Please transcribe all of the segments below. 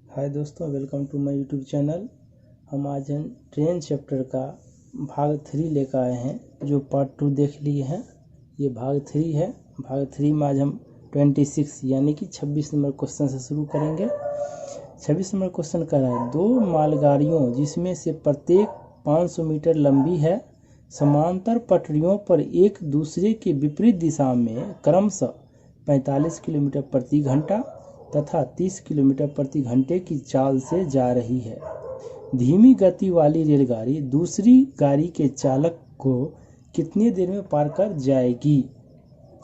हाय दोस्तों, welcome to my YouTube channel. हम आज हम ट्रेन चैप्टर का भाग 3 लेकर आए हैं, जो पार्ट 2 देख लिए हैं। ये भाग 3 है। भाग 3 में आज हम 26 यानी कि 26 नंबर क्वेश्चन से शुरू करेंगे। 26 नंबर क्वेश्चन कर रहा है, 2 मालगाड़ियों जिसमें से प्रत्येक 500 मीटर लंबी है, समांतर पटरियों पर एक दूसरे के विपरीत दिशा में क्रमशः 45 किलोमीटर प्रति घंटा तथा 30 किलोमीटर प्रति घंटे की चाल से जा रही है। धीमी गति वाली रेलगाड़ी दूसरी गाड़ी के चालक को कितनी देर में पार कर जाएगी?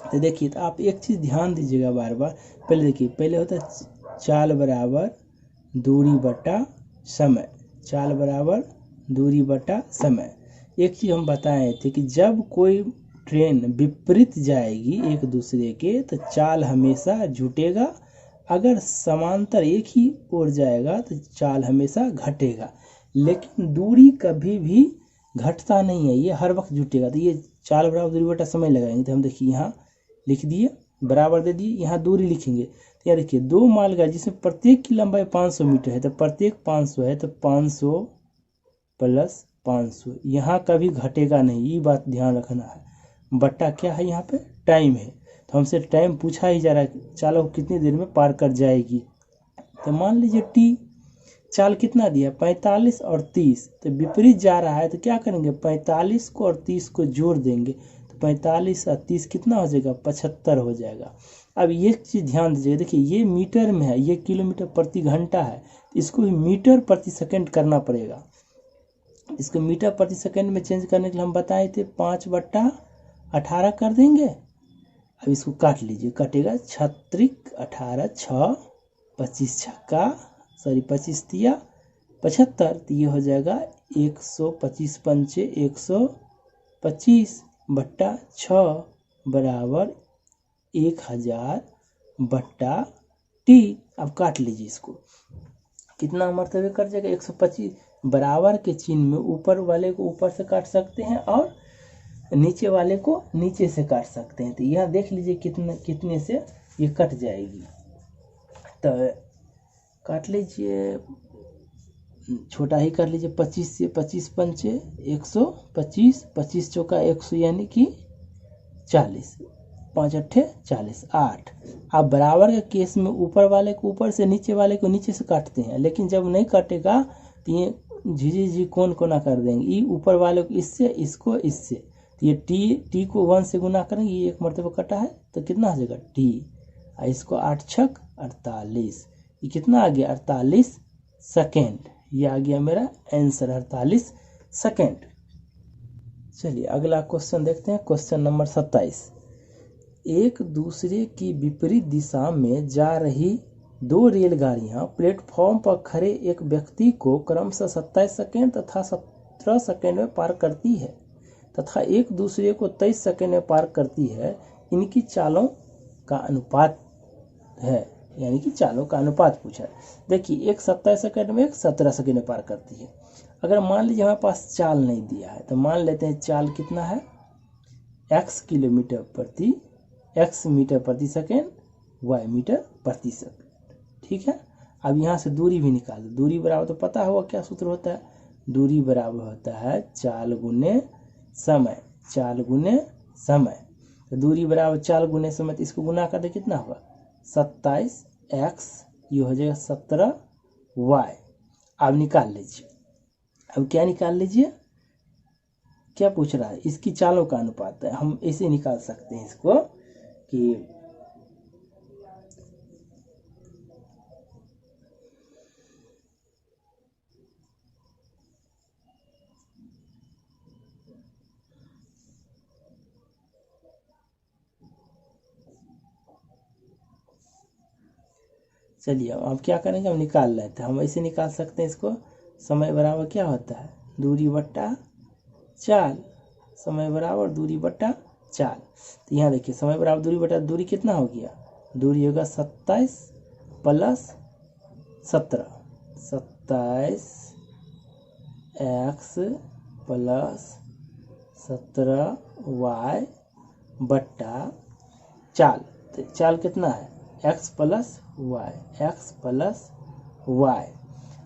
तो देखिए, तो आप एक चीज़ ध्यान दीजिएगा बार बार। पहले देखिए, पहले होता है चाल बराबर दूरी बटा समय। चाल बराबर दूरी बटा समय। एक चीज़ हम बताए थे कि जब कोई ट्रेन विपरीत जाएगी एक दूसरे के, तो चाल हमेशा जुटेगा। अगर समांतर एक ही ओर जाएगा तो चाल हमेशा घटेगा, लेकिन दूरी कभी भी घटता नहीं है, ये हर वक्त जुटेगा। तो ये चाल बराबर दूरी बटा समय लगाएंगे, तो हम देखिए यहाँ लिख दिए, बराबर दे दिए, यहाँ दूरी लिखेंगे। तो यहाँ देखिए, 2 मालगाड़ी जिसमें प्रत्येक की लंबाई 500 मीटर है, तो प्रत्येक 500 है, तो 500 प्लस 500 यहाँ कभी घटेगा नहीं, ये बात ध्यान रखना है। बट्टा क्या है, यहाँ पे टाइम है, तो हमसे टाइम पूछा ही जा रहा है, चालक कितनी देर में पार कर जाएगी। तो मान लीजिए टी चाल कितना दिया, 45 और 30, तो विपरीत जा रहा है, तो क्या करेंगे, 45 को और 30 को जोड़ देंगे, तो 45 और 30 कितना हो जाएगा, 75 हो जाएगा। अब ये चीज़ ध्यान दीजिएगा, देखिए ये मीटर में है, ये किलोमीटर प्रति घंटा है, इसको भी मीटर प्रति सेकेंड करना पड़ेगा। इसको मीटर प्रति सेकेंड में चेंज करने के लिए हम बताए थे 5/18 कर देंगे। अब इसको काट लीजिए, कटेगा 36 18 6 25 छक्का 25 तिया 75, तो ये हो जाएगा 125 पंचे 125 बट्टा 6 बराबर 1000 बट्टा टी। अब काट लीजिए इसको, कितना मरतबे कट जाएगा, 125। बराबर के चिन्ह में ऊपर वाले को ऊपर से काट सकते हैं और नीचे वाले को नीचे से काट सकते हैं। तो यह देख लीजिए कितने से ये कट जाएगी। तो काट लीजिए, छोटा ही कर लीजिए, 25 से 25 पंचे 125, 25 चौका 100 यानी कि 40, 5 अट्ठे 40 8। अब बराबर के केस में ऊपर वाले को ऊपर से, नीचे वाले को नीचे से काटते हैं, लेकिन जब नहीं काटेगा तो ये झिझी कौन कोना कर देंगे, ये ऊपर वाले को इससे, इसको इससे, तो ये टी को 1 से गुना करेंगे, ये एक मरतबा कटा है, तो कितना हो जाएगा टी, और इसको 8 छक 48, ये कितना आ गया 48 सेकेंड। ये आ गया मेरा आंसर 48 सेकेंड। चलिए अगला क्वेश्चन देखते हैं, क्वेश्चन नंबर 27। एक दूसरे की विपरीत दिशा में जा रही 2 रेलगाड़ियां प्लेटफॉर्म पर खड़े एक व्यक्ति को क्रमशः 27 सेकेंड तथा 17 सेकेंड में पार करती है तथा एक दूसरे को 23 सेकेंड में पार करती है। इनकी चालों का अनुपात है, यानी कि चालों का अनुपात पूछा है। देखिए, एक 27 सेकेंड में, एक 17 सेकेंड में पार करती है। अगर मान लीजिए हमारे पास चाल नहीं दिया है, तो मान लेते हैं चाल कितना है, x मीटर प्रति सेकेंड, y मीटर प्रति सेकेंड। ठीक है। अब यहाँ से दूरी भी निकाल दो। दूरी बराबर तो पता होगा क्या सूत्र होता है, दूरी बराबर होता है चाल गुने समय। चाल गुने समय, तो दूरी बराबर चाल गुने समय, तो इसको गुना कर दे, कितना होगा 27x, ये हो जाएगा 17y। अब निकाल लीजिए, अब क्या निकाल लीजिए, क्या पूछ रहा है, इसकी चालों का अनुपात है। हम ऐसे निकाल सकते हैं इसको कि चलिए अब क्या करेंगे, हम निकाल लेते हैं। हम ऐसे निकाल सकते हैं इसको, समय बराबर क्या होता है, दूरी बट्टा चाल। समय बराबर दूरी बट्टा चाल। तो यहाँ देखिए, समय बराबर दूरी बट्टा दूरी कितना हो गया, दूरी होगा 27 प्लस 17, 27x प्लस 17y बट्टा चाल। तो चाल कितना है, x प्लस वाई।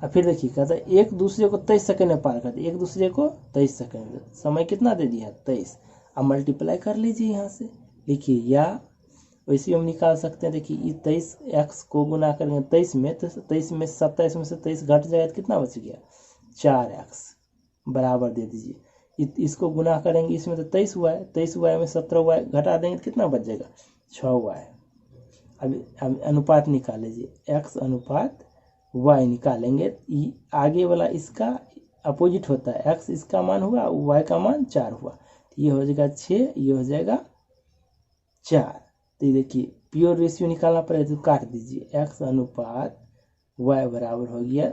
अब फिर देखिए कहता है एक दूसरे को 23 सेकंड में पार करते, एक दूसरे को 23 सेकंड में, समय कितना दे दिया 23। अब मल्टीप्लाई कर लीजिए यहाँ से, लिखिए या वैसे हम निकाल सकते हैं। देखिए ये 23 एक्स को गुना करेंगे 23 में, तो 23 में 27 में से 23 घट जाएगा तो कितना बच गया 4x बराबर दे दीजिए। इसको गुना करेंगे इसमें तो 23 हुआ है, 23 हुआ है में 17 हुआ है, घटा देंगे तो कितना बच जाएगा 6 हुआ है। अब अनुपात निकाल लीजिए, x अनुपात y निकालेंगे, आगे वाला इसका अपोजिट होता है, x इसका मान हुआ, y का मान 4 हुआ, तो ये हो जाएगा 6, ये हो जाएगा 4। तो ये देखिए प्योर रेशियो निकालना पड़ेगा, तो काट दीजिए, x अनुपात y बराबर हो गया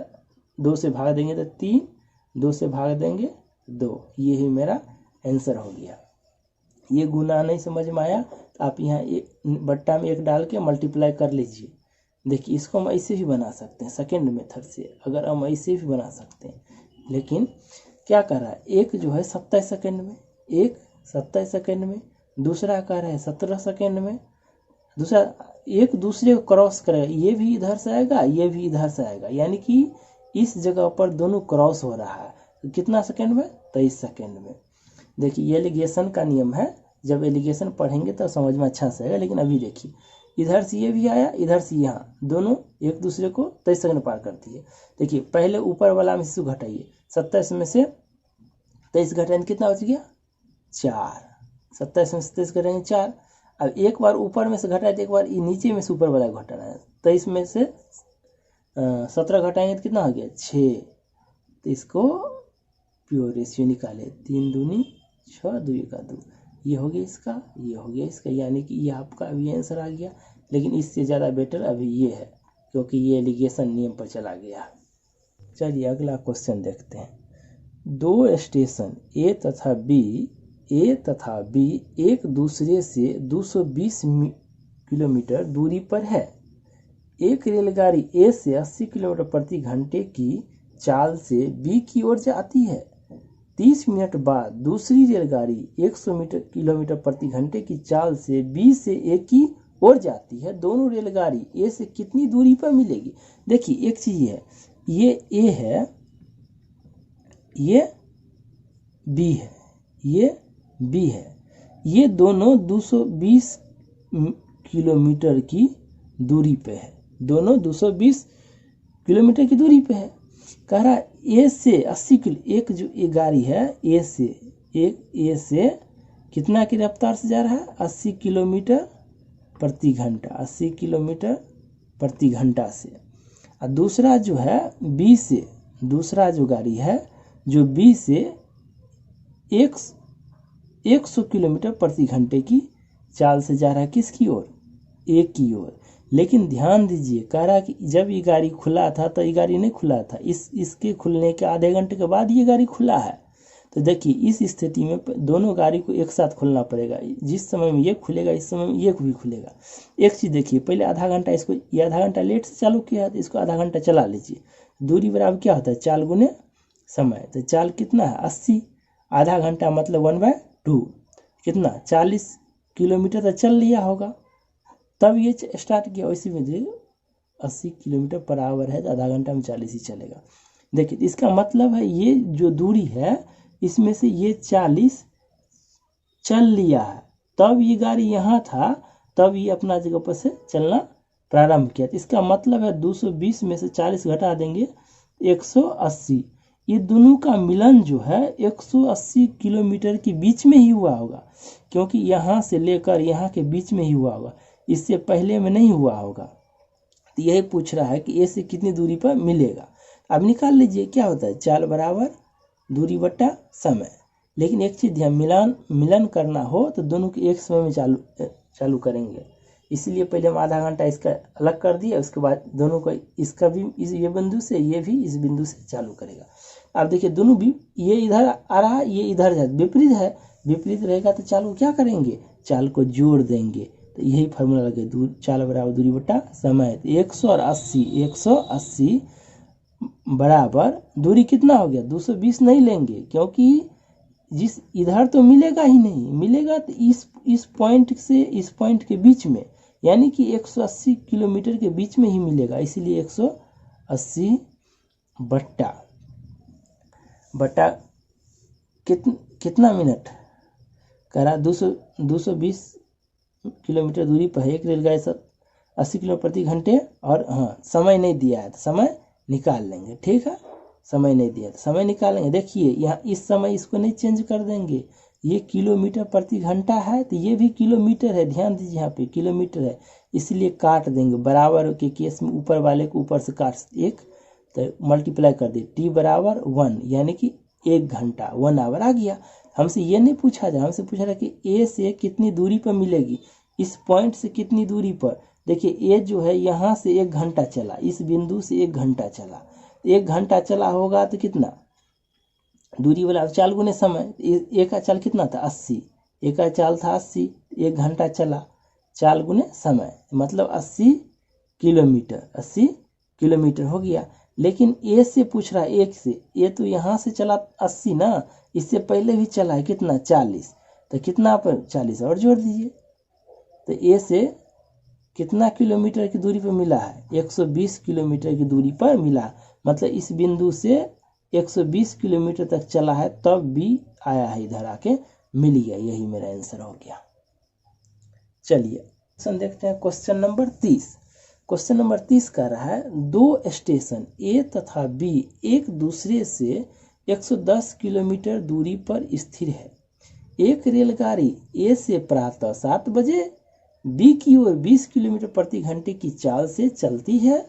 2 से भाग देंगे तो 3, 2 से भाग देंगे 2, ये ही मेरा आंसर हो गया। ये गुना नहीं समझ में आया तो आप यहाँ बट्टा में 1 डाल के मल्टीप्लाई कर लीजिए। देखिए इसको हम ऐसे भी बना सकते हैं सेकेंड मेथड से, अगर हम ऐसे भी बना सकते हैं, लेकिन क्या कर रहा है, एक जो है 27 सेकेंड में, एक 27 सेकेंड में, दूसरा कर रहा है 17 सेकेंड में, दूसरा एक दूसरे को क्रॉस करेगा, ये भी इधर से आएगा, ये भी इधर से आएगा, यानी कि इस जगह पर दोनों क्रॉस हो रहा है। तो कितना सेकेंड में 23 सेकेंड में। देखिए ये एलिगेशन का नियम है, जब एलिगेशन पढ़ेंगे तो समझ में अच्छा से आएगा, लेकिन अभी देखिए इधर से ये भी आया, इधर से यहाँ, दोनों एक दूसरे को 23 सेकंड पार करती है। देखिए पहले ऊपर वाला में से घटाइए, 27 में से 23 घटाएंगे कितना बच गया 4, 27 में से 23 घटाएंगे 4। अब एक बार ऊपर में से घटाए तो एक बार नीचे में से ऊपर वाला घटाना है, 23 में से 17 घटाएंगे तो कितना हो गया 6। तो इसको प्योर रेशियो निकाले, 3 दूनी 6, 2 का 2, ये हो गया इसका, ये हो गया इसका, यानी कि ये आपका अभी आंसर आ गया। लेकिन इससे ज़्यादा बेटर अभी ये है, क्योंकि ये एलिगेशन नियम पर चला गया। चलिए अगला क्वेश्चन देखते हैं। 2 स्टेशन ए तथा बी एक दूसरे से 220 किलोमीटर दूरी पर है। एक रेलगाड़ी ए से 80 किलोमीटर प्रति घंटे की चाल से बी की ओर जाती है। 30 मिनट बाद दूसरी रेलगाड़ी 100 किलोमीटर प्रति घंटे की चाल से बी से ए की ओर जाती है। दोनों रेलगाड़ी ए से कितनी दूरी पर मिलेगी। देखिए एक चीज है, ये ए है, ये बी है, ये बी है, ये दोनों 220 किलोमीटर की दूरी पे है, दोनों 220 किलोमीटर की दूरी पे है। कह रहा ए से 80 किलो, एक जो ये गाड़ी है ए से कितना की रफ्तार से जा रहा है 80 किलोमीटर प्रति घंटा, 80 किलोमीटर प्रति घंटा से। और दूसरा जो है बी से, दूसरा जो गाड़ी है जो बी से 100 किलोमीटर प्रति घंटे की चाल से जा रहा है, किसकी ओर ए की ओर। लेकिन ध्यान दीजिए, कह रहा है कि जब ये गाड़ी खुला था तो ये गाड़ी नहीं खुला था, इसके खुलने के आधे घंटे के बाद ये गाड़ी खुला है। तो देखिए इस स्थिति में दोनों गाड़ी को एक साथ खोलना पड़ेगा, जिस समय में ये खुलेगा इस समय में ये भी खुलेगा। एक चीज़ देखिए, पहले आधा घंटा इसको, ये आधा घंटा लेट से चालू किया है तो इसको आधा घंटा चला लीजिए। दूरी बराबर क्या होता है, चाल गुने समय। तो चाल कितना है 80, आधा घंटा मतलब 1/2, कितना 40 किलोमीटर तो चल लिया होगा, तब ये स्टार्ट किया। वैसे में 80 किलोमीटर पर आवर है तो आधा घंटा में 40 ही चलेगा। देखिए इसका मतलब है ये जो दूरी है इसमें से ये 40 चल लिया है, तब ये गाड़ी यहाँ था, तब ये अपना जगह पर से चलना प्रारंभ किया। तो इसका मतलब है 220 में से 40 घटा देंगे 180, ये दोनों का मिलन जो है 180 किलोमीटर के बीच में ही हुआ होगा, क्योंकि यहाँ से लेकर यहाँ के बीच में ही हुआ होगा, इससे पहले में नहीं हुआ होगा। तो यही पूछ रहा है कि ए से कितनी दूरी पर मिलेगा। अब निकाल लीजिए क्या होता है, चाल बराबर दूरी बट्टा समय। लेकिन एक चीज़ ध्यान, मिलन करना हो तो दोनों के एक समय में चालू करेंगे, इसलिए पहले हम आधा घंटा इसका अलग कर दिए, उसके बाद दोनों को इसका भी ये बिंदु से, ये भी इस बिंदु से चालू करेगा। अब देखिए दोनों भी, ये इधर आ रहा है, ये इधर है, विपरीत है, विपरीत रहेगा तो चालू क्या करेंगे, चाल को जोड़ देंगे। तो यही फार्मूला लगे, चाल बराबर दूरी बट्टा समय। 180 बराबर दूरी कितना हो गया 220 नहीं लेंगे, क्योंकि जिस इधर तो मिलेगा ही नहीं, मिलेगा तो इस पॉइंट से इस पॉइंट के बीच में, यानी कि 180 किलोमीटर के बीच में ही मिलेगा, इसीलिए 80 बट्टा कितना मिनट करा 220 किलोमीटर दूरी पर है एक रेलगाड़ी 80 किलोमीटर प्रति घंटे। और हाँ, समय नहीं दिया है तो समय निकाल लेंगे। ठीक है, समय नहीं दिया तो समय निकालेंगे। देखिए यहाँ इस समय इसको नहीं चेंज कर देंगे, ये किलोमीटर प्रति घंटा है तो ये भी किलोमीटर है, ध्यान दीजिए यहाँ पे किलोमीटर है, इसलिए काट देंगे। बराबर के केस में ऊपर वाले को ऊपर से काट एक तो मल्टीप्लाई कर दे, t बराबर 1 यानी कि 1 घंटा 1 आवर आ गया। हमसे ये नहीं पूछा जाए, हमसे पूछा रहा कि ए से कितनी दूरी पर मिलेगी, इस पॉइंट से कितनी दूरी पर। देखिए ए जो है यहाँ से 1 घंटा चला, इस बिंदु से 1 घंटा चला, 1 घंटा चला होगा तो कितना दूरी वाला चाल गुने समय। एक का चाल कितना था 80, एक का चाल था 80, 1 घंटा चला, चाल गुने समय मतलब 80 किलोमीटर, 80 किलोमीटर हो गया। लेकिन ए से पूछ रहा है, एक से, ये तो यहाँ से चला 80 ना, इससे पहले भी चला है कितना 40, तो कितना पर 40 और जोड़ दीजिए। तो ए से कितना किलोमीटर की दूरी पर मिला है, 120 किलोमीटर की दूरी पर मिला, मतलब इस बिंदु से 120 किलोमीटर तक चला है तब भी आया है, इधर आके मिल गया। यही मेरा आंसर हो गया। चलिए क्वेश्चन देखते हैं, क्वेश्चन नंबर 30। क्वेश्चन नंबर 30 कह रहा है, दो स्टेशन ए तथा बी एक दूसरे से 110 किलोमीटर दूरी पर स्थिर है। एक रेलगाड़ी ए से प्रातः 7 बजे बी की ओर 20 किलोमीटर प्रति घंटे की चाल से चलती है।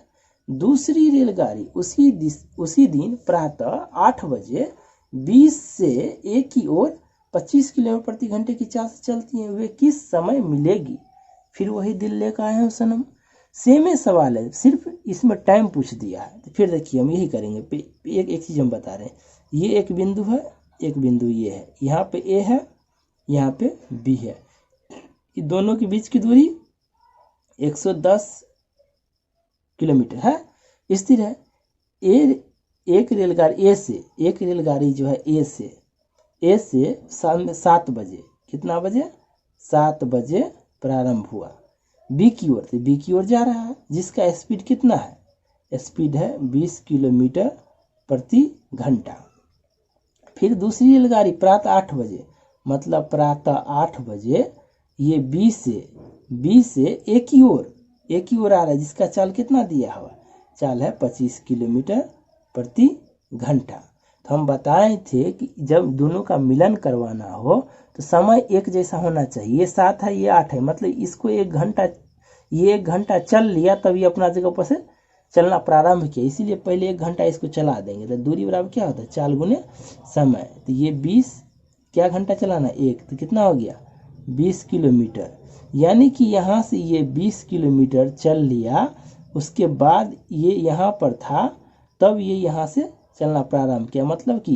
दूसरी रेलगाड़ी उसी दिन प्रातः 8 बजे 20 से ए की ओर 25 किलोमीटर प्रति घंटे की चाल से चलती है। वे किस समय मिलेगी? फिर वही दिल लेकर आए हैं सनम। सेम सवाल है, सिर्फ इसमें टाइम पूछ दिया है। तो फिर देखिए हम यही करेंगे। एक चीज हम बता रहे हैं, ये एक बिंदु है, एक बिंदु ये है, यहाँ पे ए है, यहाँ पे बी है। दोनों के बीच की दूरी 110 किलोमीटर है, स्थिर है। एक रेलगाड़ी जो है ए से शाम में 7 बजे, कितना बजे 7 बजे प्रारंभ हुआ। बी की ओर, तो बी की ओर जा रहा है, जिसका स्पीड कितना है, स्पीड है 20 किलोमीटर प्रति घंटा। फिर दूसरी रेलगाड़ी प्रातः 8 बजे, मतलब प्रातः 8 बजे ये बी से ए की ओर आ रहा है, जिसका चाल कितना दिया हुआ, चाल है 25 किलोमीटर प्रति घंटा। तो हम बताए थे कि जब दोनों का मिलन करवाना हो तो समय एक जैसा होना चाहिए। ये 7 है, ये 8 है, मतलब इसको 1 घंटा, ये 1 घंटा चल लिया तब ये अपना जगह पर से चलना प्रारंभ किया, इसीलिए पहले 1 घंटा इसको चला देंगे। तो दूरी बराबर क्या होता है, चाल गुने समय। तो ये 20 क्या घंटा चलाना, 1, तो कितना हो गया 20 किलोमीटर। यानी कि यहाँ से ये 20 किलोमीटर चल लिया, उसके बाद ये यहाँ पर था, तब ये यहाँ से चलना प्रारंभ किया। मतलब कि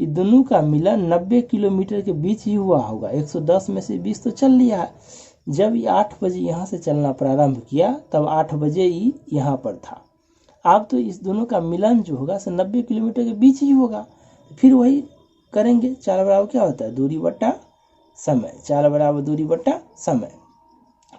ये दोनों का मिलन 90 किलोमीटर के बीच ही हुआ होगा। 110 में से 20 तो चल लिया। जब ये 8 बजे यहाँ से चलना प्रारंभ किया तब 8 बजे ही यहाँ पर था। अब तो इस दोनों का मिलन जो होगा 90 किलोमीटर के बीच ही होगा। फिर वही करेंगे, चाल बराबर क्या होता है, दूरी बट्टा समय, चाल बराबर दूरी बट्टा समय।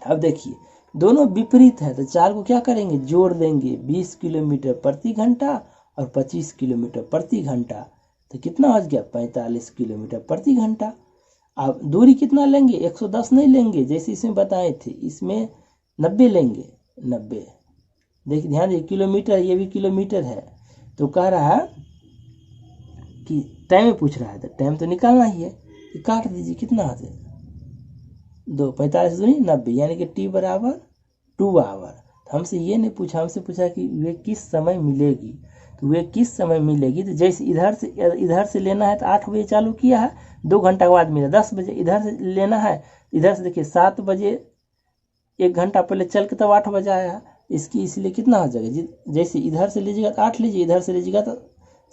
अब देखिए दोनों विपरीत है, तो चाल को क्या करेंगे, जोड़ देंगे, 20 किलोमीटर प्रति घंटा और 25 किलोमीटर प्रति घंटा, तो कितना हो गया 45 किलोमीटर प्रति घंटा। अब दूरी कितना लेंगे, 110 नहीं लेंगे जैसे इसमें बताए थे, इसमें 90 लेंगे, 90। देखिए ध्यान दीजिए, किलोमीटर, ये भी किलोमीटर है। तो कह रहा है कि टाइम पूछ रहा है, तो टाइम तो निकालना ही है, काट दीजिए, कितना होता है 2, 45 दूनी 90, यानी कि टी बराबर 2 आवर। हमसे ये नहीं पूछा, हमसे पूछा कि वे किस समय मिलेगी। तो वे किस समय मिलेगी, तो जैसे इधर से लेना है तो 8 बजे चालू किया है, 2 घंटा के बाद मिला 10 बजे। इधर से लेना है, इधर से देखिए 7 बजे 1 घंटा पहले चल के तब 8 बजे आया है, इसकी इसलिए कितना हो जाएगा, जैसे इधर से लीजिएगा तो 8 लीजिए, इधर से लीजिएगा तो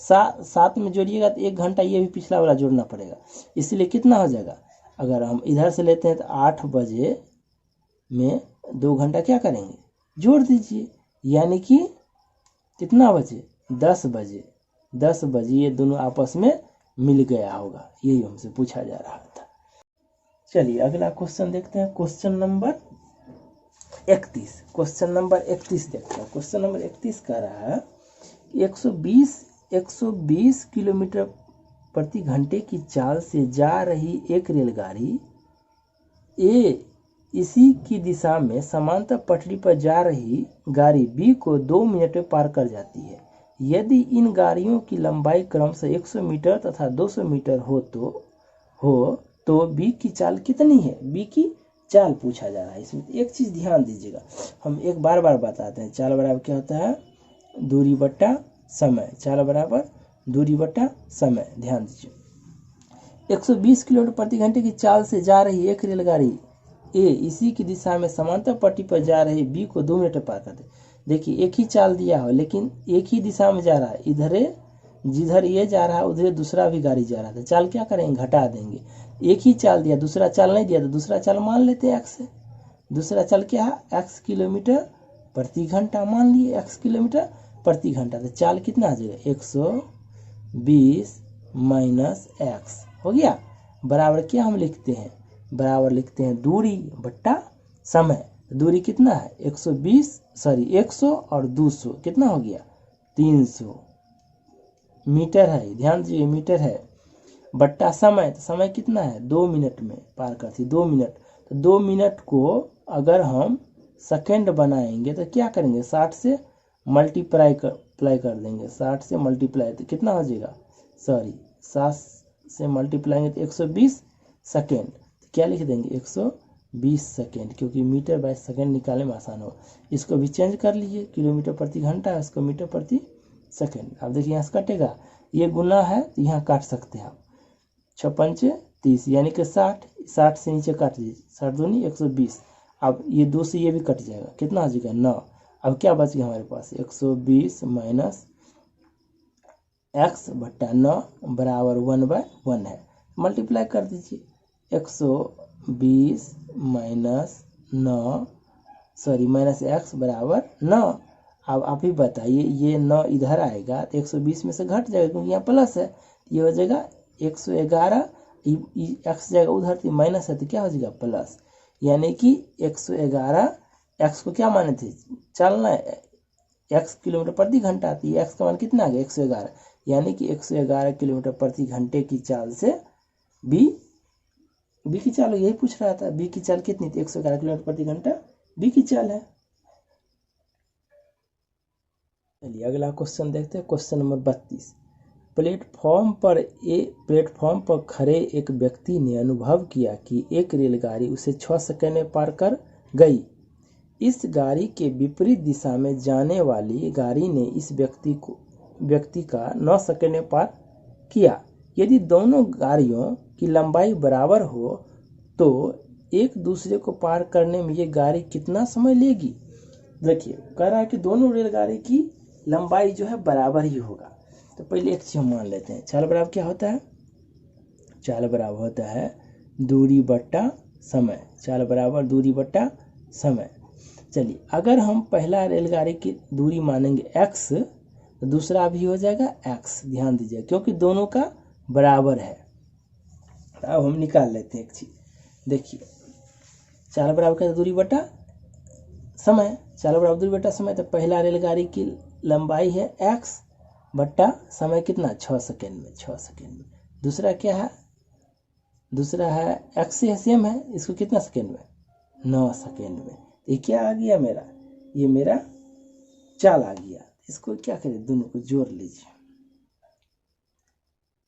7 में जोड़िएगा तो 1 घंटा ये भी पिछला वाला जोड़ना पड़ेगा, इसलिए कितना हो जाएगा। अगर हम इधर से लेते हैं तो 8 बजे में 2 घंटा क्या करेंगे, जोड़ दीजिए, यानी कि कितना बजे 10 बजे। 10 बजे ये दोनों आपस में मिल गया होगा, यही हमसे पूछा जा रहा था। चलिए अगला क्वेश्चन देखते हैं, क्वेश्चन नंबर 31। क्वेश्चन नंबर 31 देखते हैं। क्वेश्चन नंबर 31 कह रहा है, 120 किलोमीटर प्रति घंटे की चाल से जा रही एक रेलगाड़ी ए इसी की दिशा में समांतर पटरी पर जा रही गाड़ी बी को 2 मिनट में पार कर जाती है। यदि इन गाड़ियों की लंबाई क्रमशः 100 मीटर तथा 200 मीटर हो तो बी की चाल कितनी है? बी की चाल पूछा जा रहा है। इसमें एक चीज ध्यान दीजिएगा, हम एक बार बताते हैं। चाल बराबर क्या होता है? दूरी बट्टा समय। चाल बराबर दूरी बट्टा समय। ध्यान दीजिए, 120 किलोमीटर प्रति घंटे की चाल से जा रही एक रेलगाड़ी ए इसी की दिशा में समांतर पट्टी पर जा रही बी को 2 मिनट में पार करते। देखिए एक ही चाल दिया हो लेकिन एक ही दिशा में जा रहा है। जिधर ये जा रहा है उधर दूसरा भी गाड़ी जा रहा था। चाल क्या करेंगे? घटा देंगे। एक ही चाल दिया, दूसरा चाल नहीं दिया तो दूसरा चाल मान लेते हैं एक्स है। दूसरा चाल क्या है? एक्स किलोमीटर प्रति घंटा। मान लिए एक्स किलोमीटर प्रति घंटा। तो चाल कितना आ जाएगा? 120 माइनस एक्स हो गया। बराबर क्या हम लिखते हैं? बराबर लिखते हैं दूरी बट्टा समय। दूरी कितना है? 100 और 200 कितना हो गया? 300 मीटर है। ध्यान दीजिए मीटर है। बट्टा समय, तो समय कितना है? 2 मिनट में पार करती, 2 मिनट। तो 2 मिनट को अगर हम सेकंड बनाएंगे तो क्या करेंगे? 60 से मल्टीप्लाई कर देंगे। 60 से मल्टीप्लाई तो कितना हो जाएगा? 60 से मल्टीप्लाई तो 120 सेकेंड। तो क्या लिख देंगे? 120 सेकेंड, क्योंकि मीटर बाय सेकेंड निकालने में आसान हो। इसको भी चेंज कर लीजिए, किलोमीटर प्रति घंटा है, इसको मीटर प्रति सेकेंड। अब देखिए यहाँ से कटेगा, ये गुना है तो यहाँ काट सकते हैं आप। 6 पंचे 30 यानी कि 60 से नीचे काट दीजिए। 60 दूनी 120। अब ये 2 से ये भी कट जाएगा, कितना आ जाएगा? 9। अब क्या बच गया हमारे पास? 120 माइनस एक्स बट्टा 9 बराबर 1/1 है। मल्टीप्लाई कर दीजिए। 120 माइनस एक्स बराबर 9। अब आप ही बताइए, ये 9 इधर आएगा तो 120 में से घट जाएगा क्योंकि यहाँ प्लस है। ये हो जाएगा 111। एक्स जाएगा उधर तो माइनस है तो क्या हो जाएगा? प्लस। यानी कि 111 एक्स को क्या माने थे? चलना है एक्स किलोमीटर प्रति घंटा। तो एक्स का मान कितना आ गया? 111। यानी कि 111 किलोमीटर प्रति घंटे की चाल से बी की चाल, यही पूछ रहा था। बी की चाल कितनी थी? 111 किलोमीटर प्रति घंटा बी की चाल है। चलिए अगला क्वेश्चन देखते हैं। Question number 32। प्लेटफॉर्म पर खड़े एक व्यक्ति ने अनुभव किया कि एक रेलगाड़ी उसे 6 सेकंड में पार कर गई। इस गाड़ी के विपरीत दिशा में जाने वाली गाड़ी ने इस व्यक्ति का 9 सेकंड में पार किया। यदि दोनों गाड़ियों की लंबाई बराबर हो तो एक दूसरे को पार करने में ये गाड़ी कितना समय लेगी? देखिए कह रहा है कि दोनों रेलगाड़ी की लंबाई जो है बराबर ही होगा। तो पहले एक चीज हम मान लेते हैं। चाल बराबर क्या होता है? चाल बराबर होता है दूरी बट्टा समय। चाल बराबर दूरी बट्टा समय। चलिए अगर हम पहला रेलगाड़ी की दूरी मानेंगे x तो दूसरा भी हो जाएगा x। ध्यान दीजिए क्योंकि दोनों का बराबर है। अब हम निकाल लेते हैं एक चीज। देखिए चाल बराबर क्या? दूरी बट्टा समय। चाल बराबर दूरी बट्टा समय। तो पहला रेलगाड़ी की लंबाई है x बट्टा समय कितना? 6 सेकेंड में। 6 सेकेंड में। दूसरा क्या है? दूसरा है x से सेम है, इसको कितना सेकेंड में? 9 सेकेंड में। ये क्या आ गया मेरा? ये मेरा चाल आ गया। इसको क्या करें? दोनों को जोड़ लीजिए।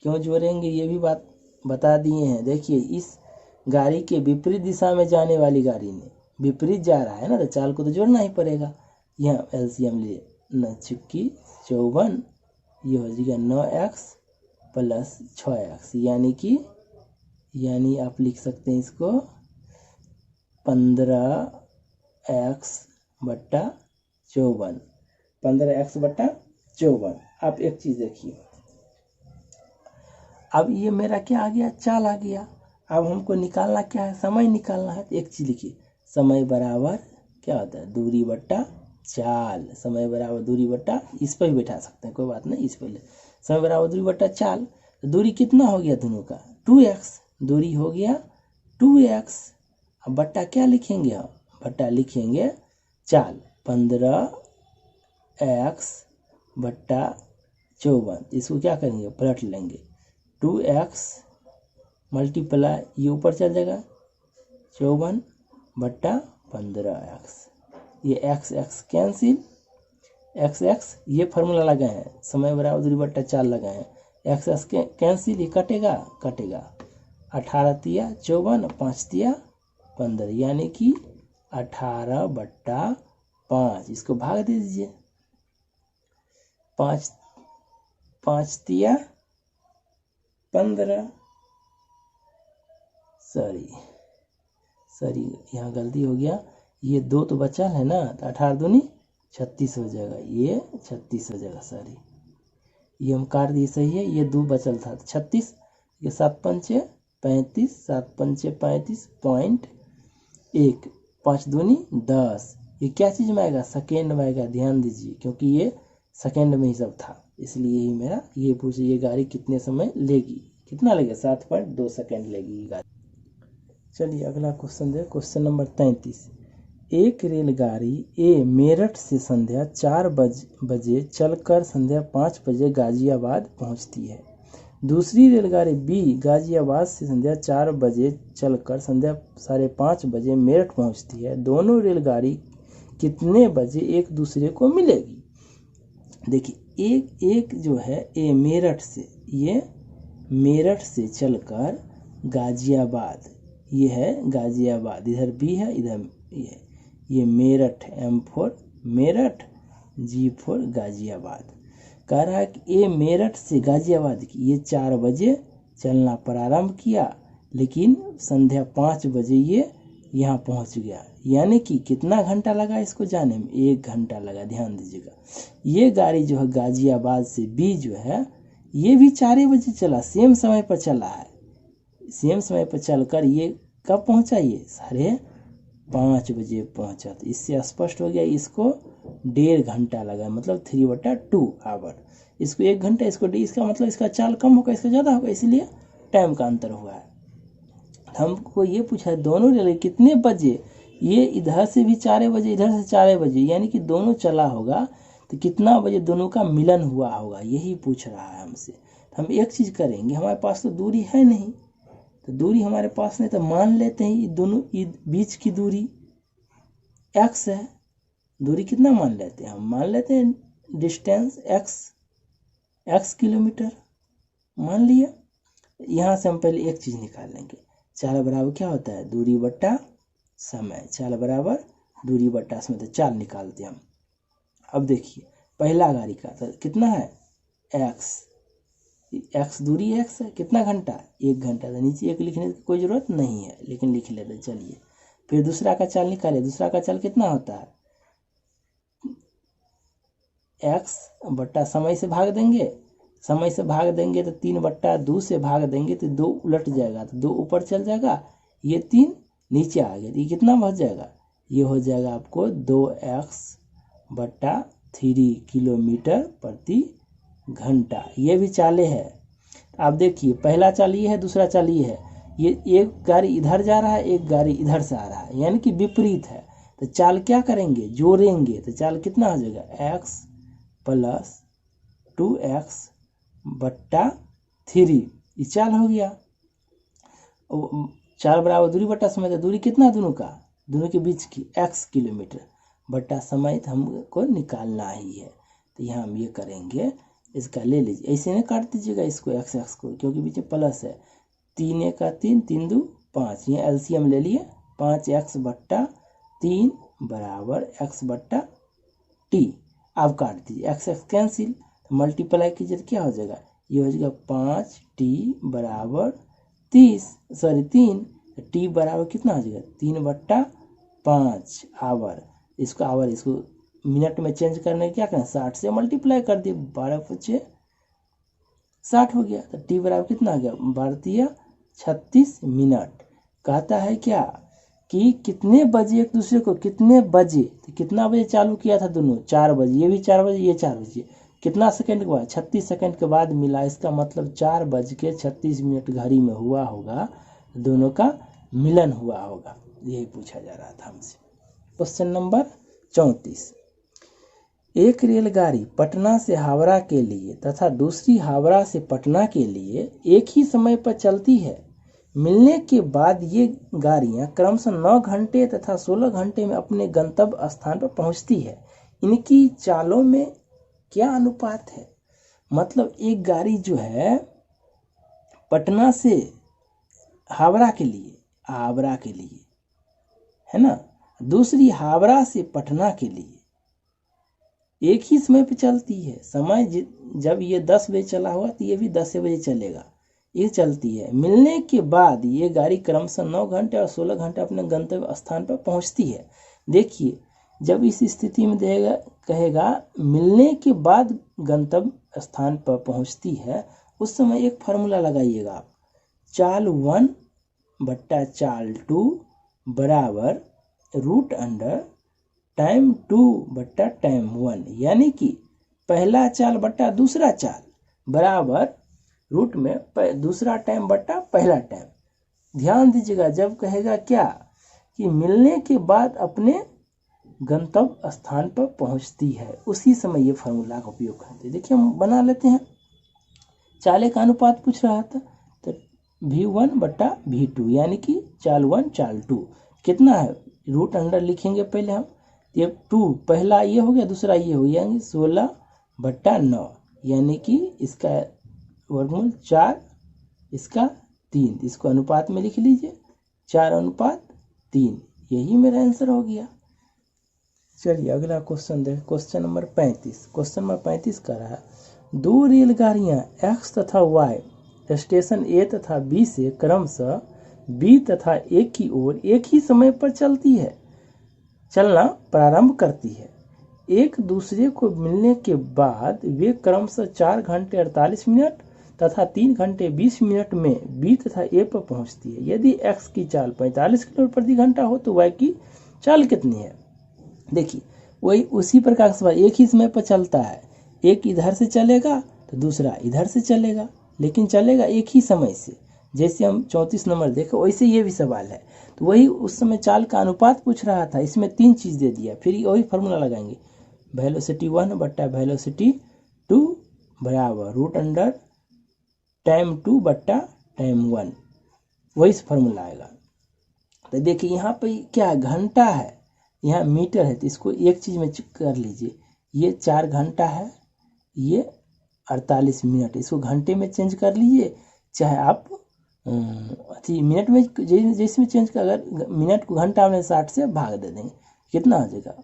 क्यों जोड़ेंगे ये भी बात बता दिए हैं। देखिए इस गाड़ी के विपरीत दिशा में जाने वाली गाड़ी ने विपरीत जा रहा है ना, तो चाल को तो जोड़ना ही पड़ेगा। यहाँ एलसीएम ले 9 चुक्की 54, ये हो जाएगा 9x प्लस 6x, यानी आप लिख सकते हैं इसको 15x बट्टा 54। 15x बट्टा 54। आप एक चीज देखिए, अब ये मेरा क्या आ गया? चाल आ गया। अब हमको निकालना क्या है? समय निकालना है। तो एक चीज लिखिए, समय बराबर क्या होता है? दूरी बट्टा चाल। समय बराबर दूरी बट्टा, इस पर भी बैठा सकते हैं कोई बात नहीं, इस पर समय बराबर दूरी बट्टा चाल। तो दूरी कितना हो गया दोनों का? 2x। दूरी हो गया 2x। अब बट्टा क्या लिखेंगे हम? बट्टा लिखेंगे चाल। 15x बट्टा 54। इसको क्या करेंगे, पलट लेंगे। 2x मल्टीप्लाई, ये ऊपर चल जाएगा 54/15x। ये x x cancel, x x ये फार्मूला लगाए हैं, समय बराबर दूरी बट्टा 4 लगाए हैं, x x कैंसिल, ये कटेगा 18 तिया 54, 5 तिया 15, यानी कि 18/5। इसको भाग दे दीजिए, 5 तिया 15। सॉरी यहाँ गलती हो गया, ये 2 तो बचा है ना, तो 18 दूनी 36 हो जाएगा, ये 36 हो जाएगा। सॉरी, ये हम काट दिए, सही है, ये 2 बचल था 36, ये 7 पंचे 35, 7 पंचे 35.1, 5 दूनी 10। ये क्या चीज़ में आएगा, सेकेंड में आएगा, ध्यान दीजिए, क्योंकि ये सेकेंड में ही सब था, इसलिए ही मेरा ये पूछे ये गाड़ी कितने समय लेगी, कितना लेगा, 7.2 सेकेंड लेगी ये गाड़ी। चलिए अगला क्वेश्चन दे, क्वेश्चन नंबर 33। एक रेलगाड़ी ए मेरठ से संध्या 4 बजे चलकर संध्या 5 बजे गाजियाबाद पहुंचती है। दूसरी रेलगाड़ी बी गाजियाबाद से संध्या 4 बजे चलकर संध्या 5:30 बजे मेरठ पहुंचती है। दोनों रेलगाड़ी कितने बजे एक दूसरे को मिलेगी। देखिए एक जो है ए मेरठ से, ये मेरठ से चलकर गाजियाबाद, ये है गाजियाबाद, इधर बी है, इधर ये मेरठ, M4 मेरठ, G4 गाजियाबाद। कह रहा है कि ये मेरठ से गाजियाबाद की ये 4 बजे चलना प्रारंभ किया, लेकिन संध्या 5 बजे ये यहाँ पहुँच गया, यानी कि कितना घंटा लगा इसको जाने में, 1 घंटा लगा। ध्यान दीजिएगा, ये गाड़ी जो है गाजियाबाद से बी जो है, ये भी 4 बजे चला, सेम समय पर चला है, सेम समय पर चलकर ये कब पहुंचा, ये 5:30 बजे पहुंचा। तो इससे स्पष्ट हो गया इसको 1.5 घंटा लगा, मतलब 3/2 आवर। इसको 1 घंटा, इसको इसका मतलब इसका चाल कम होगा, इसका ज़्यादा होगा, इसलिए टाइम का अंतर हुआ है। हमको ये पूछा है दोनों रेल कितने बजे, ये इधर से भी 4 बजे, इधर से 4 बजे, यानी कि दोनों चला होगा, तो कितना बजे दोनों का मिलन हुआ होगा, यही पूछ रहा है हमसे। हम एक चीज़ करेंगे, हमारे पास तो दूरी है नहीं, तो दूरी हमारे पास नहीं, तो मान लेते हैं ये दोनों बीच की दूरी x है। दूरी कितना मान लेते हैं, हम मान लेते हैं डिस्टेंस x किलोमीटर मान लिया। यहाँ से हम पहले एक चीज़ निकाल लेंगे, चाल बराबर क्या होता है, दूरी बट्टा समय, चाल बराबर दूरी बट्टा समय, तो चाल निकालते हैं हम। अब देखिए पहला गाड़ी का तो कितना है, x दूरी x है, कितना घंटा, 1 घंटा। तो नीचे 1 लिखने की कोई ज़रूरत नहीं है, लेकिन लिख लेते। चलिए फिर दूसरा का चाल निकाले, दूसरा का चाल कितना होता है, x बट्टा समय से भाग देंगे, समय से भाग देंगे तो 3/2 से भाग देंगे तो 2 उलट जाएगा, तो 2 ऊपर चल जाएगा, ये 3 नीचे आ गया, तो ये कितना बच जाएगा, ये हो जाएगा आपको 2x/3 किलोमीटर प्रति घंटा। ये भी चाले है। आप देखिए पहला चाल ये है, दूसरा चाल ये है, ये एक गाड़ी इधर जा रहा है, एक गाड़ी इधर से आ रहा है, यानी कि विपरीत है। तो चाल क्या करेंगे, जोड़ेंगे, तो चाल कितना हो जाएगा, x + 2x/3, ये चाल हो गया। चाल बराबर दूरी बट्टा समय, तो दूरी कितना दोनों का, दोनों के बीच की x किलोमीटर बट्टा समय, तो हमको निकालना ही है। तो यहाँ हम ये करेंगे, इसका ले लीजिए, ऐसे नहीं काट दीजिएगा इसको x को, क्योंकि पीछे प्लस है, 3 × 3 3 2 5, ये एलसीएम ले लिए, 5x/3 बराबर x/t। अब काट दीजिए, x कैंसिल, तो मल्टीप्लाई कीजिए तो क्या हो जाएगा, ये हो जाएगा 5t बराबर 3, t बराबर कितना हो जाएगा, 3/5 आवर। इसको आवर, इसको मिनट में चेंज करने क्या करें, 60 से मल्टीप्लाई कर दिए, 12×5 = 60 हो गया। तो t बराबर कितना आ गया, भारतीय 36 मिनट। कहता है क्या कि कितने बजे एक दूसरे को, कितने बजे, तो कितना बजे चालू किया था दोनों, 4 बजे, ये भी 4 बजे, ये 4 बजे, कितना सेकंड के बाद, 36 सेकंड के बाद मिला। इसका मतलब 4:36 घड़ी में हुआ होगा, दोनों का मिलन हुआ होगा, यही पूछा जा रहा था हमसे। Question number 34। एक रेलगाड़ी पटना से हावड़ा के लिए तथा दूसरी हावड़ा से पटना के लिए एक ही समय पर चलती है। मिलने के बाद ये गाड़ियां क्रमशः 9 घंटे तथा 16 घंटे में अपने गंतव्य स्थान पर पहुंचती है। इनकी चालों में क्या अनुपात है? मतलब एक गाड़ी जो है पटना से हावड़ा के लिए है ना, दूसरी हावड़ा से पटना के लिए एक ही समय पे चलती है। समय जब ये 10 बजे चला हुआ तो ये भी 10 बजे चलेगा, ये चलती है। मिलने के बाद ये गाड़ी क्रमशः 9 घंटे और 16 घंटे अपने गंतव्य स्थान पर पहुंचती है। देखिए, जब इस स्थिति में कहेगा मिलने के बाद गंतव्य स्थान पर पहुंचती है, उस समय एक फार्मूला लगाइएगा आप, चाल 1 बट्टा चाल 2 बराबर रूट अंडर टाइम 2 बट्टा टाइम 1, यानी कि पहला चाल बट्टा दूसरा चाल बराबर रूट में दूसरा टाइम बट्टा पहला टाइम। ध्यान दीजिएगा, जब कहेगा क्या कि मिलने के बाद अपने गंतव्य स्थान पर पहुंचती है, उसी समय ये फार्मूला का उपयोग करते हैं। देखिए हम बना लेते हैं। चाले का अनुपात पूछ रहा था, तो V1 बट्टा V2 यानी कि चाल 1 चाल 2 कितना है, रूट अंडर लिखेंगे पहले हम, ये 2 पहला ये हो गया, दूसरा ये हो गया, यानी 16 बट्टा 9, यानी कि इसका वर्गमूल 4, इसका 3, इसको अनुपात में लिख लीजिए 4:3, यही मेरा आंसर हो गया। चलिए अगला क्वेश्चन देखें, क्वेश्चन नंबर 35। क्वेश्चन नंबर 35 का रहा, 2 रेलगाड़ियां X तथा Y स्टेशन A तथा B से क्रमशः B तथा A की ओर एक ही समय पर चलना प्रारंभ करती है। एक दूसरे को मिलने के बाद वे क्रमशः 4 घंटे 48 मिनट तथा 3 घंटे 20 मिनट में B तथा A पर पहुंचती है। यदि X की चाल 45 किलोमीटर प्रति घंटा हो तो Y की चाल कितनी है? देखिए वही उसी प्रकार से एक ही समय पर चलता है, एक इधर से चलेगा तो दूसरा इधर से चलेगा, लेकिन चलेगा एक ही समय से। जैसे हम 34 नंबर देखे वैसे ये भी सवाल है, तो वही उस समय चाल का अनुपात पूछ रहा था, इसमें 3 चीज़ दे दिया, फिर वही फार्मूला लगाएंगे, वेलोसिटी 1 बट्टा वेलोसिटी 2 बराबर रूट अंडर टाइम 2 बट्टा टाइम 1, वही फार्मूला आएगा। तो देखिए यहाँ पे क्या घंटा है, यहाँ मीटर है, तो इसको एक चीज़ में कर लीजिए, ये 4 घंटा है, ये 48 मिनट, इसको घंटे में चेंज कर लीजिए, चाहे आप मिनट में जैसे में चेंज कर, अगर मिनट को घंटा में 60 से भाग दे देंगे, कितना हो जाएगा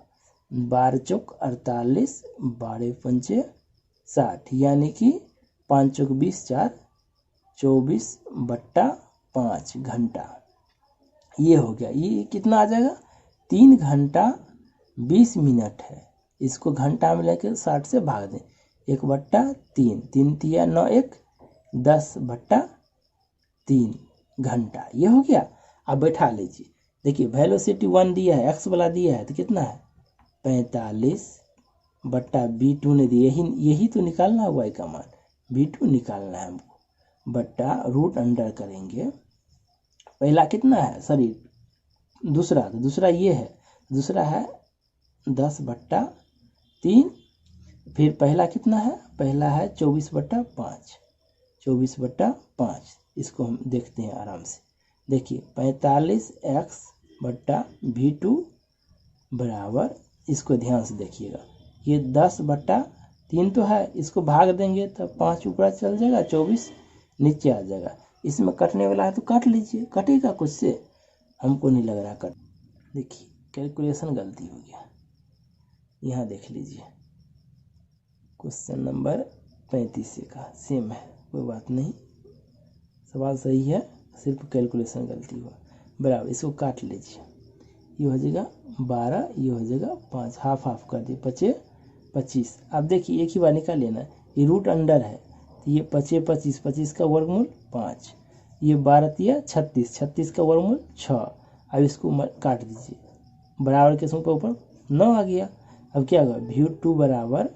12 चौक 48, 12 पंचे 60, यानी कि 5 चौक 20, 4 24 बट्टा 5 घंटा, ये हो गया। ये कितना आ जाएगा 3 घंटा 20 मिनट है, इसको घंटा में लेकर 60 से भाग दें, 1 बट्टा 3, 3 तिया 9, 1 10 बट्टा 3 घंटा, ये हो गया। अब बैठा लीजिए, देखिए वेलोसिटी 1 दिया है, एक्स वाला दिया है, तो कितना है 45 बट्टा B2 ने दिया, यही तो निकालना है y का मान, B2 निकालना है हमको, बट्टा रूट अंडर करेंगे, पहला कितना है, सॉरी दूसरा, तो दूसरा ये है, दूसरा है 10 बट्टा 3, फिर पहला कितना है, पहला है 24 बट्टा 5, 24 बट्टा 5, इसको हम देखते हैं आराम से। देखिए 45x बट्टा V2 बराबर, इसको ध्यान से देखिएगा, ये 10 बट्टा 3 तो है, इसको भाग देंगे तो 5 ऊपर चल जाएगा, 24 नीचे आ जाएगा, इसमें कटने वाला है तो काट लीजिए, कटेगा कुछ से, हमको नहीं लग रहा कट। देखिए कैलकुलेशन गलती हो गया, यहाँ देख लीजिए क्वेश्चन नंबर 35 का सेम है, कोई बात नहीं, सवाल सही है, सिर्फ कैलकुलेशन गलती हुआ, बराबर इसको काट लीजिए, ये हो जाएगा 12, ये हो जाएगा 5, हाफ हाफ कर दिए, 25 25। अब देखिए एक ही बार निकाल लेना, ये रूट अंडर है, तो ये 25 25, 25 का वर्गमूल 5, ये 12 तिया 36, 36 का वर्गमूल 6, अब इसको काट दीजिए, बराबर के ऊपर 9 आ गया। अब क्या होगा V2 बराबर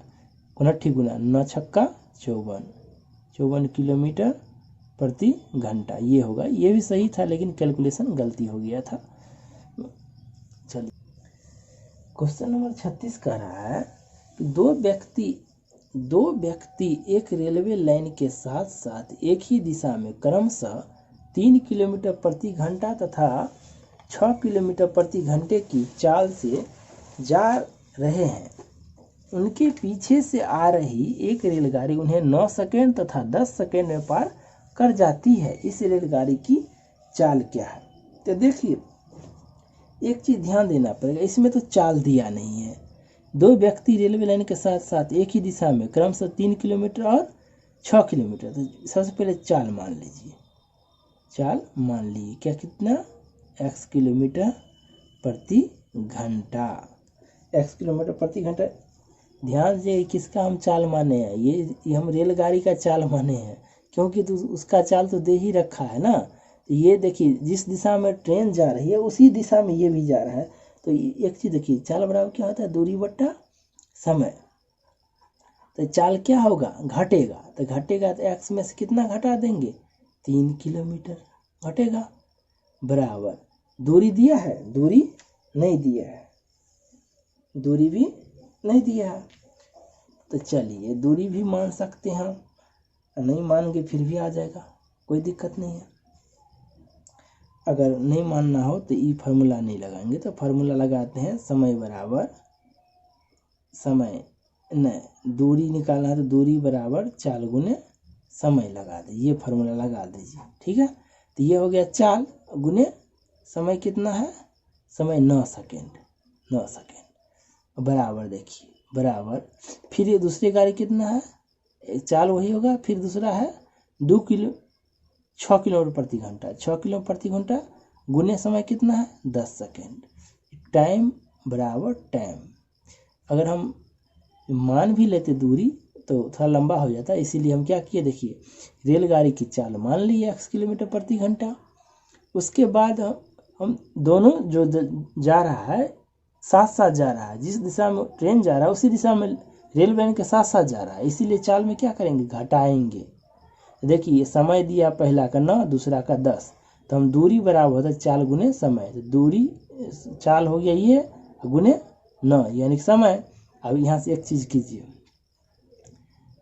59 गुना 9 छक्का 54, 54 किलोमीटर प्रति घंटा, ये होगा। ये भी सही था लेकिन कैलकुलेशन गलती हो गया था। चलिए क्वेश्चन नंबर 36 कह रहा है दो व्यक्ति एक रेलवे लाइन के साथ साथ एक ही दिशा में क्रमशः 3 किलोमीटर प्रति घंटा तथा 6 किलोमीटर प्रति घंटे की चाल से जा रहे हैं। उनके पीछे से आ रही एक रेलगाड़ी उन्हें 9 सेकंड तथा 10 सेकंड में पार कर जाती है। इस रेलगाड़ी की चाल क्या है? तो देखिए, एक चीज़ ध्यान देना पड़ेगा, इसमें तो चाल दिया नहीं है। दो व्यक्ति रेलवे लाइन के साथ साथ एक ही दिशा में क्रमशः 3 किलोमीटर और 6 किलोमीटर। तो सबसे पहले चाल मान लीजिए, चाल मान लीजिए क्या, कितना, x किलोमीटर प्रति घंटा, x किलोमीटर प्रति घंटा। ध्यान दीजिए किसका हम चाल माने हैं, ये हम रेलगाड़ी का चाल माने हैं, क्योंकि तो उसका चाल तो दे ही रखा है ना। तो ये देखिए, जिस दिशा में ट्रेन जा रही है उसी दिशा में ये भी जा रहा है। तो एक चीज़ देखिए, चाल बराबर क्या होता है, दूरी बट्टा समय। तो चाल क्या होगा, घटेगा। तो घटेगा तो x में से कितना घटा देंगे, 3 किलोमीटर घटेगा, बराबर दूरी दिया है, दूरी नहीं दिया है, दूरी भी नहीं दिया है। तो चलिए दूरी भी मान सकते हैं, नहीं मानेंगे फिर भी आ जाएगा, कोई दिक्कत नहीं है। अगर नहीं मानना हो तो ई फार्मूला नहीं लगाएंगे, तो फार्मूला लगाते हैं, समय बराबर समय नहीं, दूरी निकालना है तो दूरी बराबर चाल गुने समय लगा दीजिए, ये फार्मूला लगा दीजिए, ठीक है। तो ये हो गया चाल गुने समय, कितना है, समय 9 सेकेंड, 9 सेकेंड बराबर, देखिए बराबर, फिर ये दूसरी गाड़ी कितना है, चाल वही होगा, फिर दूसरा है 6 किलोमीटर प्रति घंटा, 6 किलोमीटर प्रति घंटा गुने समय कितना है, 10 सेकेंड, टाइम बराबर टाइम। अगर हम मान भी लेते दूरी तो थोड़ा लंबा हो जाता है, इसीलिए हम क्या किए, देखिए रेलगाड़ी की चाल मान ली x किलोमीटर प्रति घंटा। उसके बाद हम दोनों जो जा रहा है साथ साथ जा रहा है, जिस दिशा में ट्रेन जा रहा है उसी दिशा में रेलवे के साथ साथ जा रहा है, इसीलिए चाल में क्या करेंगे, घटाएंगे। देखिए समय दिया पहला का 9, दूसरा का 10, तो हम दूरी बराबर होता है चाल गुने समय। तो दूरी चाल हो गया ये गुने 9 यानी समय। अब यहाँ से एक चीज़ कीजिए,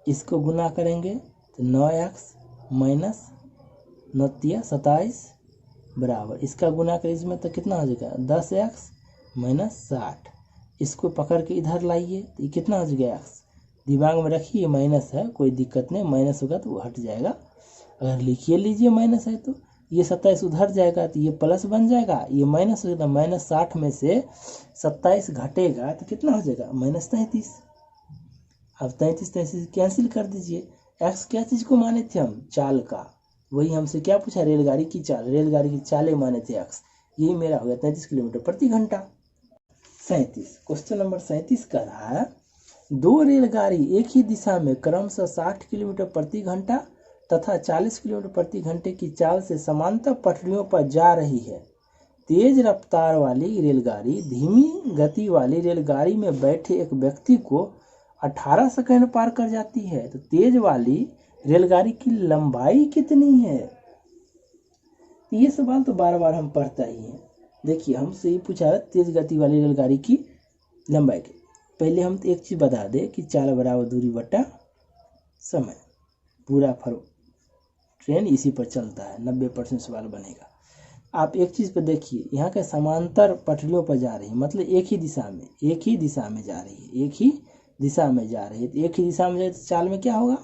इसको गुना करेंगे तो 9x माइनस 9 27 बराबर, इसका गुना करें इसमें तो कितना हो जाएगा, 10x माइनस 60। इसको पकड़ के इधर लाइए तो ये कितना हो जाएगा, x दिमाग में रखिए, माइनस है कोई दिक्कत नहीं, माइनस होगा तो वो हट जाएगा। अगर लिखिए लीजिए माइनस है तो ये 27 उधर जाएगा तो ये प्लस बन जाएगा, ये माइनस हो जाएगा, माइनस 60 में से 27 घटेगा तो कितना हो जाएगा, माइनस 33। अब 33 कैंसिल कर दीजिए। x क्या चीज़ को माने थे हम, चाल का, वही हमसे क्या पूछा, रेलगाड़ी की चाल, रेलगाड़ी की चालें माने थे x, यही मेरा हो गया 33 किलोमीटर प्रति घंटा। 37 क्वेश्चन नंबर 37 कर रहा है, दो रेलगाड़ी एक ही दिशा में क्रमशः 60 किलोमीटर प्रति घंटा तथा 40 किलोमीटर प्रति घंटे की चाल से समांतर पटरियों पर जा रही है। तेज रफ्तार वाली रेलगाड़ी धीमी गति वाली रेलगाड़ी में बैठे एक व्यक्ति को 18 सेकंड पार कर जाती है। तो तेज वाली रेलगाड़ी की लंबाई कितनी है? ये सवाल तो बार बार हम पढ़ता ही हैं। देखिए हमसे ये पूछा है तेज गति वाली रेलगाड़ी की लंबाई की। पहले हम एक चीज़ बता दें कि चाल बराबर दूरी बटा समय, पूरा ट्रेन इसी पर चलता है, 90% सवाल बनेगा। आप एक चीज़ पर देखिए, यहाँ के समांतर पटरियों पर जा रही है, मतलब एक ही दिशा में जा रही है, एक ही दिशा में जा रही है। तो एक ही दिशा में जाए तो चाल में क्या होगा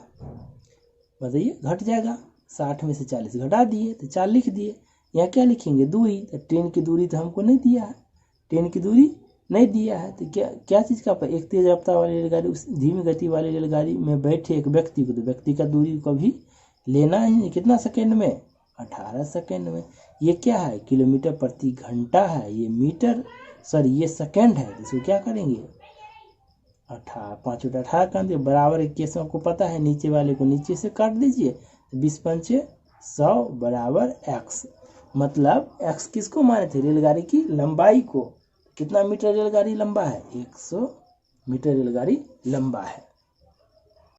बताइए, घट जाएगा। 60 में से 40 घटा दिए तो चाल लिख दिए। यहाँ क्या लिखेंगे, दूरी। तो ट्रेन की दूरी तो हमको नहीं दिया है, ट्रेन की दूरी नहीं दिया है, तो क्या चीज़ का पर एक तेज रफ्तार वाली रेलगाड़ी उस धीमी गति वाली रेलगाड़ी में बैठे एक व्यक्ति को, तो व्यक्ति का दूरी को भी लेना है कितना सेकंड में, 18 सेकंड में। ये क्या है, किलोमीटर प्रति घंटा है, ये मीटर ये सेकंड है। इसको क्या करेंगे, 5 18 कर दिए बराबर। एक केस आपको पता है, नीचे वाले को नीचे से काट दीजिए, 20 पंचे 100 बराबर x। मतलब x किसको माने थे, रेलगाड़ी की लंबाई को। कितना मीटर रेलगाड़ी लंबा है, 100 मीटर रेलगाड़ी लंबा है।